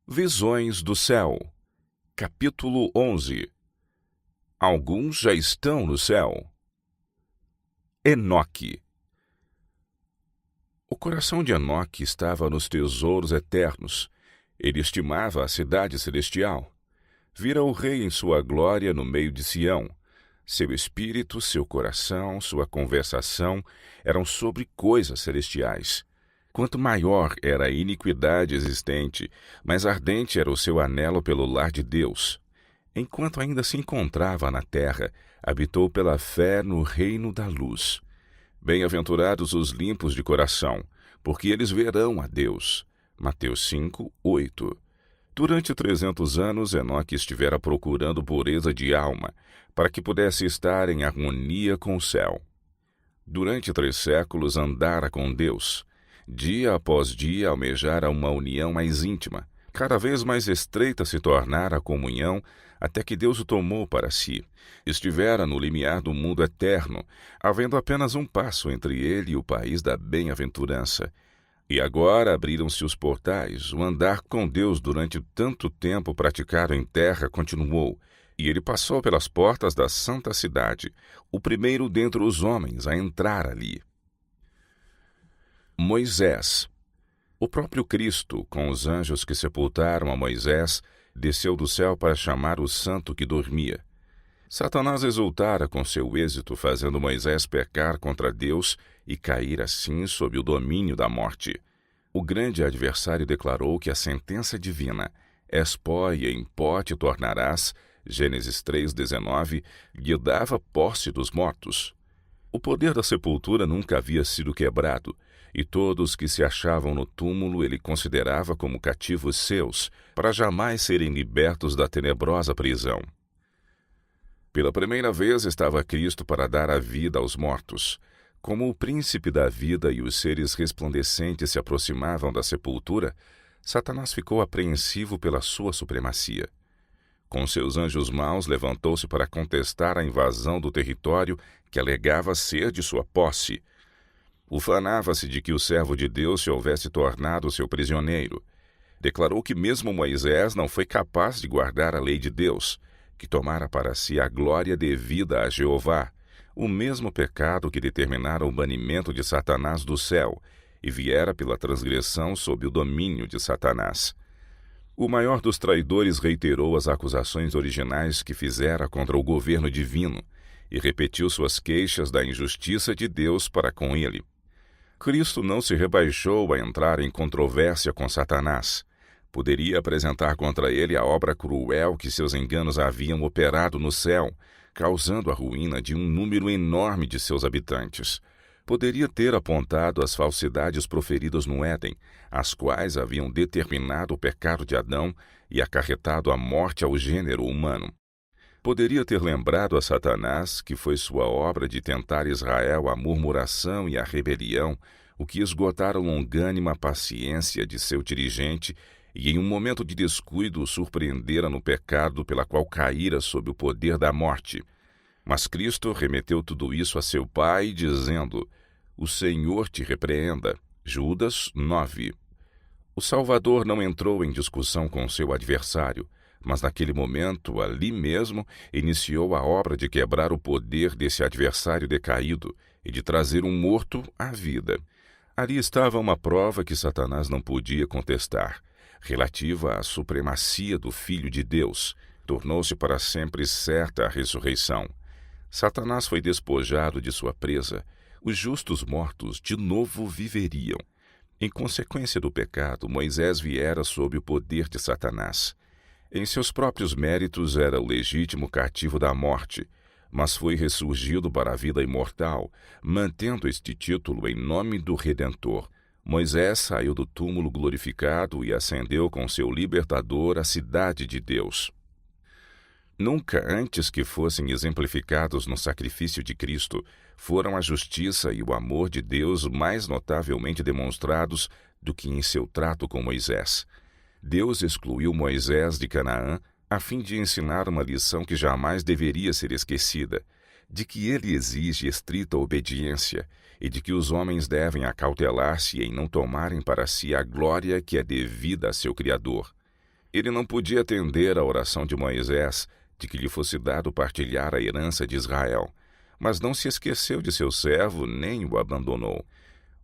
Visões do céu. Capítulo 11. Alguns já estão no céu. Enoque. O coração de Enoque estava nos tesouros eternos. Ele estimava a cidade celestial. Vira o rei em sua glória no meio de Sião. Seu espírito, seu coração, sua conversação eram sobre coisas celestiais. Quanto maior era a iniquidade existente, mais ardente era o seu anelo pelo lar de Deus. Enquanto ainda se encontrava na terra, habitou pela fé no reino da luz. Bem-aventurados os limpos de coração, porque eles verão a Deus. Mateus 5, 8. Durante 300 anos, Enoque estivera procurando pureza de alma, para que pudesse estar em harmonia com o céu. Durante 3 séculos andara com Deus. Dia após dia almejara uma união mais íntima. Cada vez mais estreita se tornara a comunhão, até que Deus o tomou para si. Estivera no limiar do mundo eterno, havendo apenas um passo entre ele e o país da bem-aventurança. E agora abriram-se os portais. O andar com Deus durante tanto tempo praticado em terra continuou, e ele passou pelas portas da santa cidade, o primeiro dentre os homens a entrar ali. Moisés. O próprio Cristo, com os anjos que sepultaram a Moisés, desceu do céu para chamar o santo que dormia. Satanás exultara com seu êxito, fazendo Moisés pecar contra Deus e cair assim sob o domínio da morte. O grande adversário declarou que a sentença divina, és pó e em pó te tornarás, Gênesis 3,19, lhe dava posse dos mortos. O poder da sepultura nunca havia sido quebrado, e todos que se achavam no túmulo ele considerava como cativos seus, para jamais serem libertos da tenebrosa prisão. Pela primeira vez estava Cristo para dar a vida aos mortos. Como o príncipe da vida e os seres resplandecentes se aproximavam da sepultura, Satanás ficou apreensivo pela sua supremacia. Com seus anjos maus, levantou-se para contestar a invasão do território que alegava ser de sua posse. Ufanava-se de que o servo de Deus se houvesse tornado seu prisioneiro. Declarou que mesmo Moisés não foi capaz de guardar a lei de Deus, que tomara para si a glória devida a Jeová, o mesmo pecado que determinara o banimento de Satanás do céu, e viera pela transgressão sob o domínio de Satanás. O maior dos traidores reiterou as acusações originais que fizera contra o governo divino, e repetiu suas queixas da injustiça de Deus para com ele. Cristo não se rebaixou a entrar em controvérsia com Satanás. Poderia apresentar contra ele a obra cruel que seus enganos haviam operado no céu, causando a ruína de um número enorme de seus habitantes. Poderia ter apontado as falsidades proferidas no Éden, as quais haviam determinado o pecado de Adão e acarretado a morte ao gênero humano. Poderia ter lembrado a Satanás que foi sua obra de tentar Israel a murmuração e a rebelião, o que esgotara longânima paciência de seu dirigente e em um momento de descuido o surpreendera no pecado pela qual caíra sob o poder da morte. Mas Cristo remeteu tudo isso a seu Pai, dizendo: o Senhor te repreenda. Judas 9. O Salvador não entrou em discussão com seu adversário, mas naquele momento, ali mesmo, iniciou a obra de quebrar o poder desse adversário decaído e de trazer um morto à vida. Ali estava uma prova que Satanás não podia contestar, relativa à supremacia do Filho de Deus. Tornou-se para sempre certa a ressurreição. Satanás foi despojado de sua presa. Os justos mortos de novo viveriam. Em consequência do pecado, Moisés viera sob o poder de Satanás. Em seus próprios méritos era o legítimo cativo da morte, mas foi ressurgido para a vida imortal, mantendo este título em nome do Redentor. Moisés saiu do túmulo glorificado e ascendeu com seu libertador à cidade de Deus. Nunca antes que fossem exemplificados no sacrifício de Cristo, foram a justiça e o amor de Deus mais notavelmente demonstrados do que em seu trato com Moisés. Deus excluiu Moisés de Canaã a fim de ensinar uma lição que jamais deveria ser esquecida, de que ele exige estrita obediência e de que os homens devem acautelar-se em não tomarem para si a glória que é devida a seu Criador. Ele não podia atender à oração de Moisés de que lhe fosse dado partilhar a herança de Israel, mas não se esqueceu de seu servo nem o abandonou.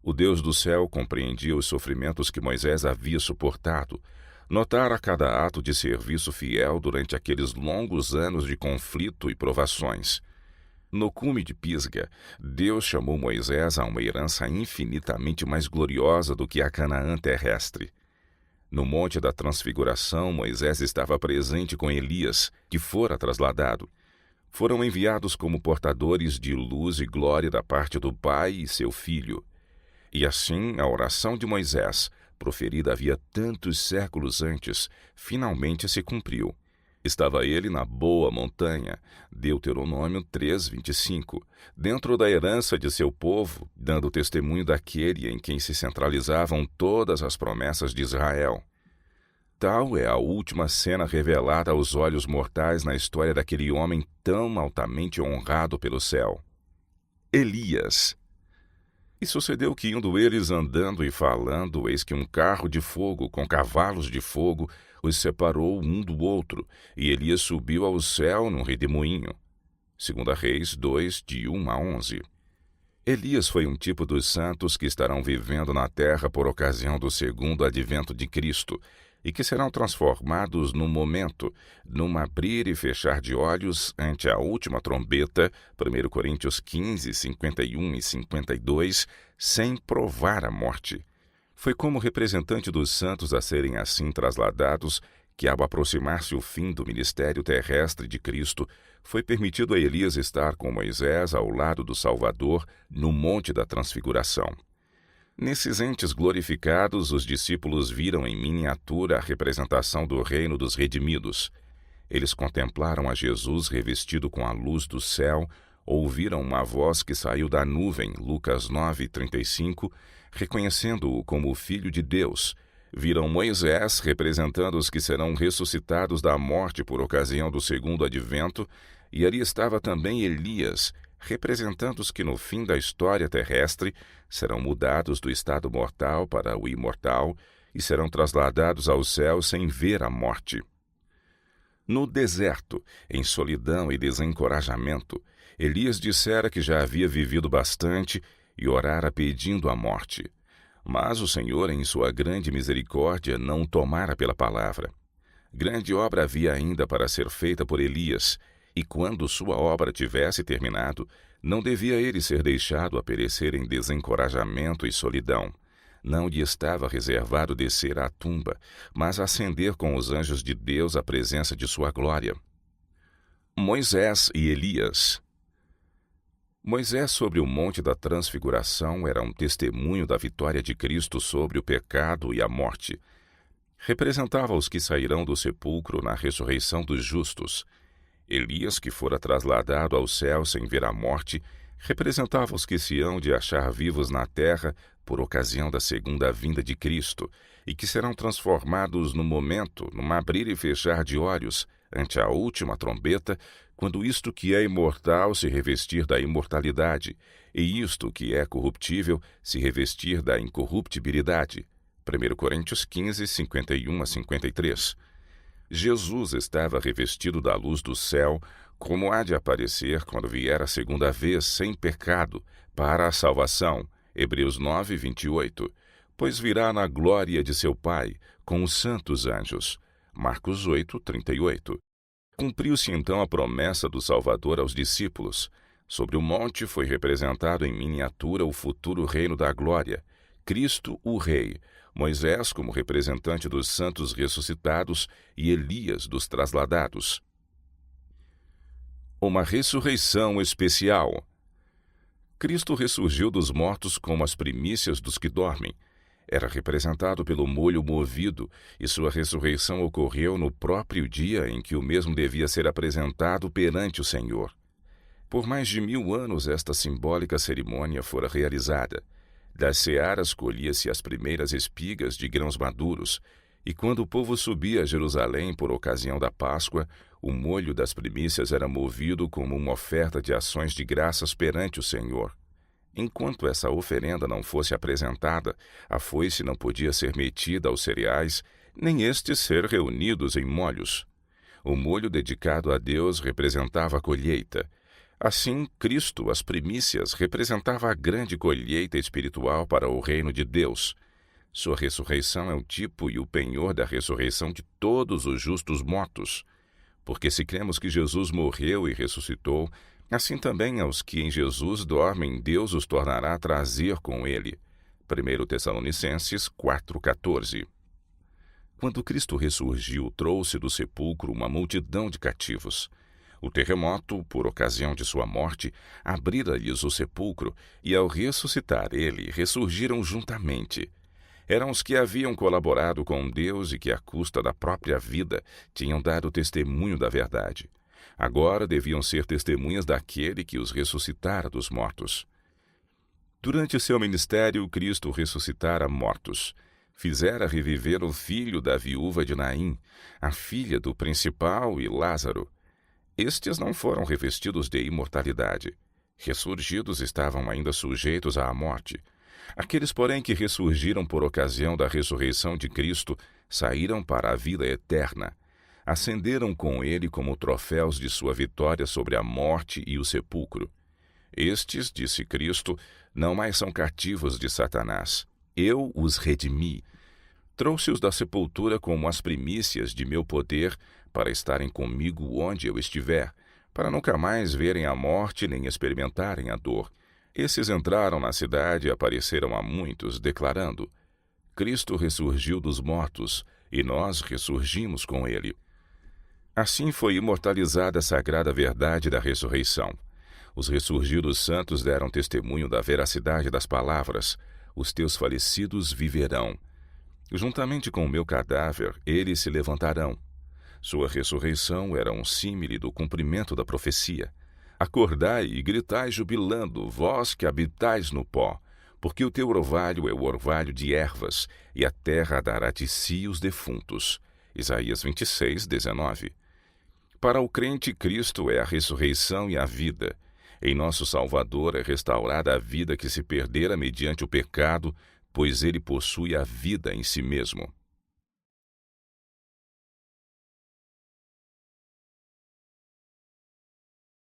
O Deus do céu compreendia os sofrimentos que Moisés havia suportado, notara cada ato de serviço fiel durante aqueles longos anos de conflito e provações. No cume de Pisga, Deus chamou Moisés a uma herança infinitamente mais gloriosa do que a Canaã terrestre. No Monte da Transfiguração, Moisés estava presente com Elias, que fora trasladado. Foram enviados como portadores de luz e glória da parte do Pai e seu Filho. E assim, a oração de Moisés, proferida havia tantos séculos antes, finalmente se cumpriu. Estava ele na boa montanha, Deuteronômio 3:25, dentro da herança de seu povo, dando testemunho daquele em quem se centralizavam todas as promessas de Israel. Tal é a última cena revelada aos olhos mortais na história daquele homem tão altamente honrado pelo céu. Elias. E sucedeu que, indo eles andando e falando, eis que um carro de fogo com cavalos de fogo os separou um do outro, e Elias subiu ao céu num redemoinho. 2 Reis 2, de 1 a 11. Elias foi um tipo dos santos que estarão vivendo na terra por ocasião do segundo advento de Cristo, e que serão transformados num momento, num abrir e fechar de olhos ante a última trombeta, 1 Coríntios 15, 51 e 52, sem provar a morte. Foi como representante dos santos a serem assim trasladados que, ao aproximar-se o fim do ministério terrestre de Cristo, foi permitido a Elias estar com Moisés ao lado do Salvador no Monte da Transfiguração. Nesses entes glorificados, os discípulos viram em miniatura a representação do reino dos redimidos. Eles contemplaram a Jesus revestido com a luz do céu, ouviram uma voz que saiu da nuvem, Lucas 9:35, reconhecendo-o como o Filho de Deus. Viram Moisés representando os que serão ressuscitados da morte por ocasião do segundo advento, e ali estava também Elias, representando os que no fim da história terrestre serão mudados do estado mortal para o imortal e serão trasladados ao céu sem ver a morte. No deserto, em solidão e desencorajamento, Elias dissera que já havia vivido bastante e orara pedindo a morte. Mas o Senhor, em sua grande misericórdia, não o tomara pela palavra. Grande obra havia ainda para ser feita por Elias, e quando sua obra tivesse terminado, não devia ele ser deixado a perecer em desencorajamento e solidão. Não lhe estava reservado descer à tumba, mas ascender com os anjos de Deus à presença de sua glória. Moisés e Elias. Moisés sobre o Monte da Transfiguração era um testemunho da vitória de Cristo sobre o pecado e a morte. Representava os que sairão do sepulcro na ressurreição dos justos. Elias, que fora trasladado ao céu sem ver a morte, representava os que se hão de achar vivos na terra por ocasião da segunda vinda de Cristo, e que serão transformados no momento, num abrir e fechar de olhos, ante a última trombeta, quando isto que é imortal se revestir da imortalidade, e isto que é corruptível se revestir da incorruptibilidade. 1 Coríntios 15, 51 a 53. Jesus estava revestido da luz do céu, como há de aparecer quando vier a segunda vez sem pecado, para a salvação. Hebreus 9, 28. Pois virá na glória de seu Pai, com os santos anjos. Marcos 8, 38. Cumpriu-se então a promessa do Salvador aos discípulos. Sobre o monte foi representado em miniatura o futuro reino da glória, Cristo o Rei, Moisés como representante dos santos ressuscitados e Elias dos trasladados. Uma ressurreição especial. Cristo ressurgiu dos mortos como as primícias dos que dormem. Era representado pelo molho movido, e sua ressurreição ocorreu no próprio dia em que o mesmo devia ser apresentado perante o Senhor. Por mais de 1000 anos esta simbólica cerimônia fora realizada. Das searas colhia-se as primeiras espigas de grãos maduros, e quando o povo subia a Jerusalém por ocasião da Páscoa, o molho das primícias era movido como uma oferta de ações de graças perante o Senhor. Enquanto essa oferenda não fosse apresentada, a foice não podia ser metida aos cereais, nem estes ser reunidos em molhos. O molho dedicado a Deus representava a colheita. Assim, Cristo, as primícias, representava a grande colheita espiritual para o reino de Deus. Sua ressurreição é o tipo e o penhor da ressurreição de todos os justos mortos. Porque se cremos que Jesus morreu e ressuscitou, assim também aos que em Jesus dormem, Deus os tornará a trazer com ele. 1 Tessalonicenses 4,14. Quando Cristo ressurgiu, trouxe do sepulcro uma multidão de cativos. O terremoto, por ocasião de sua morte, abrira-lhes o sepulcro, e ao ressuscitar ele, ressurgiram juntamente. Eram os que haviam colaborado com Deus e que, à custa da própria vida, tinham dado testemunho da verdade. Agora deviam ser testemunhas daquele que os ressuscitara dos mortos. Durante seu ministério, Cristo ressuscitara mortos. Fizera reviver o filho da viúva de Naim, a filha do principal e Lázaro. Estes não foram revestidos de imortalidade. Ressurgidos estavam ainda sujeitos à morte. Aqueles, porém, que ressurgiram por ocasião da ressurreição de Cristo, saíram para a vida eterna. Ascenderam com ele como troféus de sua vitória sobre a morte e o sepulcro. Estes, disse Cristo, não mais são cativos de Satanás. Eu os redimi. Trouxe-os da sepultura como as primícias de meu poder, para estarem comigo onde eu estiver, para nunca mais verem a morte nem experimentarem a dor. Esses entraram na cidade e apareceram a muitos, declarando: Cristo ressurgiu dos mortos, e nós ressurgimos com ele. Assim foi imortalizada a sagrada verdade da ressurreição. Os ressurgidos santos deram testemunho da veracidade das palavras: os teus falecidos viverão. Juntamente com o meu cadáver, eles se levantarão. Sua ressurreição era um símile do cumprimento da profecia. Acordai e gritai jubilando, vós que habitais no pó, porque o teu orvalho é o orvalho de ervas, e a terra dará de si os defuntos. Isaías 26, 19. Para o crente, Cristo é a ressurreição e a vida. Em nosso Salvador é restaurada a vida que se perdera mediante o pecado, pois ele possui a vida em si mesmo.